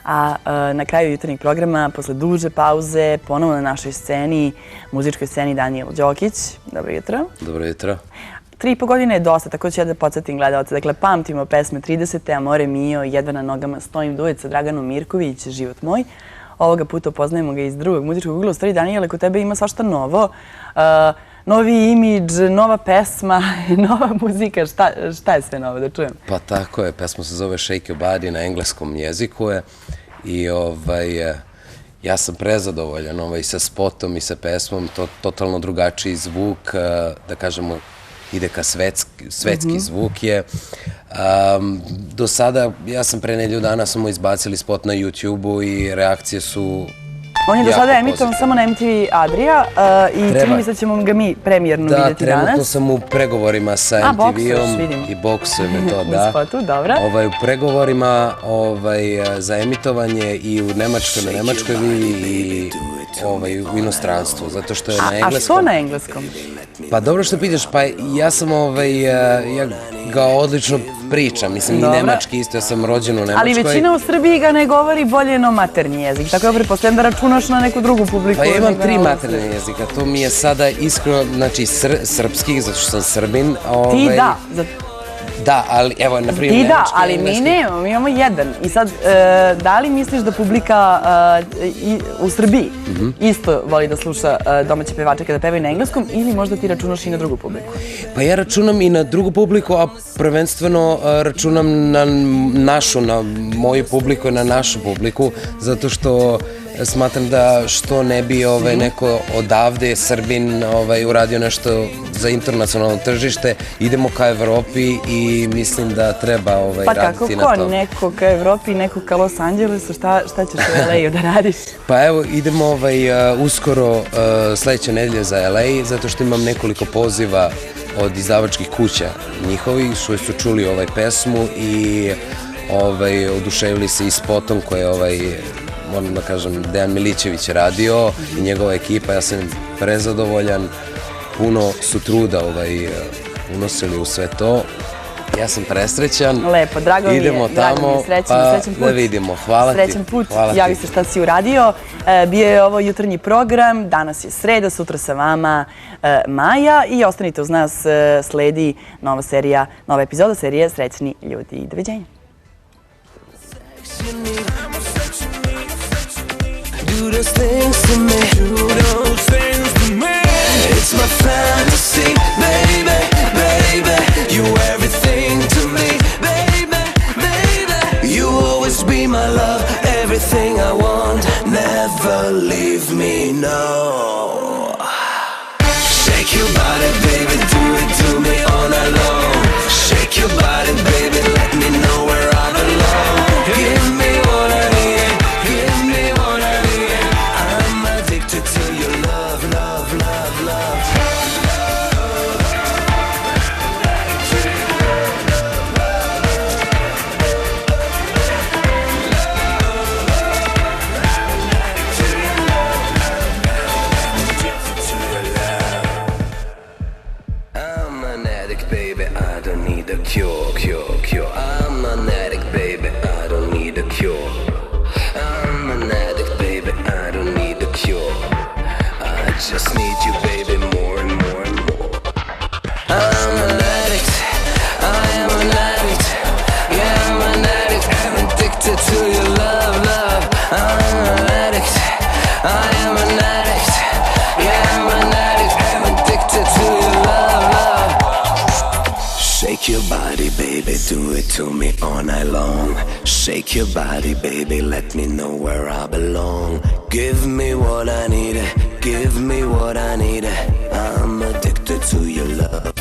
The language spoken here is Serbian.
A na kraju jutarnjeg programa, posle duže pauze, ponovo na našoj sceni, muzičkoj sceni Danijel Đokić. Dobro jutro. Dobro jutro. 3,5 godine je dosta, tako ću ja da podsjetim gledalce. Dakle, pamtimo pesme 30. Amore mio, Jedva na nogama stojim, duet sa Draganom Mirković, Život moj. Ovoga puta upoznajemo ga iz drugog muzičkog ugla. U stvari, Danijele, kod tebe ima svašta novo. Novi imidž, nova pesma, nova muzika. Šta je sve novo, da čujem? Pa tako je, pesma se zove Shake Your Body, na engleskom jeziku je. I ja sam prezadovoljan i sa spotom i sa pesmom, totalno drugačiji zvuk, da kažemo, ide ka svetski zvuk je. Do sada, ja sam pre nedelju dana samo izbacili spot na YouTube-u i reakcije su... On je do sada emitovan samo na MTV Adria i čini mi se da ćemo ga mi premijerno vidjeti danas. Da, trenutno sam u pregovorima sa MTV-om i boksujem je to, da. U spotu, dobro. U pregovorima za emitovanje i u Nemačkoj, na Nemačkoj vivi i u inostranstvu, zato što je na engleskom... A što na engleskom? Pa dobro što pitaš, pa ja sam ja ga odlično pričam, mislim i nemački isto, ja sam rođen u Nemačkoj. Ali većina u Srbiji ga ne govori bolje no maternji jezik, tako ja pretpostavljam da računaš na neku drugu publiku. Pa imam 3 maternje jezika, to mi je sada iskreno, znači srpski, zato što sam Srbin. Ti da. Da, ali evo, na primjer, ti da, ali mi nemamo, mi imamo jedan. I sad, da li misliš da publika u Srbiji isto voli da sluša domaće pevače kada pevaju na engleskom ili možda ti računaš i na drugu publiku? Pa ja računam i na drugu publiku, a prvenstveno računam na našu, na moju publiku i na našu publiku, zato što smatram da što ne bi neko odavde, Srbin, uradio nešto za internacionalno tržište, idemo ka Evropi i mislim da treba raditi na to. Pa kako, neko ka Evropi, neko ka Los Angelesu, šta ćeš u LA-u da radiš? Pa evo, idemo uskoro sledeće nedelje za LA, zato što imam nekoliko poziva od izdavačkih kuća njihovih, što su čuli pesmu i oduševili se i spotom koje moram da kažem, Dejan Milićević je radio i njegova ekipa, ja sam prezadovoljan, puno su truda unosili u sve to. Ja sam presrećan. Lepo, drago mi je. Idemo tamo, pa da vidimo. Hvala ti. Srećan put, javi se šta si uradio. Bio je ovo jutarnji program, danas je sreda, sutra sa vama Maja i ostanite uz nas, sledi nova epizoda serije Srećni ljudi. Doviđenja. Do those things to me, do those things to me. It's my fantasy, baby, baby. You everything to me, baby, baby. You always be my love, everything I want. Never leave me, no. Shake your body, baby, do it to me all night long. Shake your body, baby, let me know where I belong. Give me what I need, give me what I need. I'm addicted to your love, love, love, love. I'm an addict, baby, I don't need a cure, cure, cure. I'm an addict, baby, I don't need a cure. I'm an addict, baby, I don't need a cure. I just need you, baby, more and more and more. I'm an addict, I am an addict. Yeah, I'm an addict, I'm addicted to your love, love. I'm an addict, I am an addict. Yeah, I'm an addict, I'm addicted to your love, love. Shake your body, baby, do it to me all night long. Shake your body, baby, let me know where I belong. Give me what I need, give me what I need. I'm addicted to your love.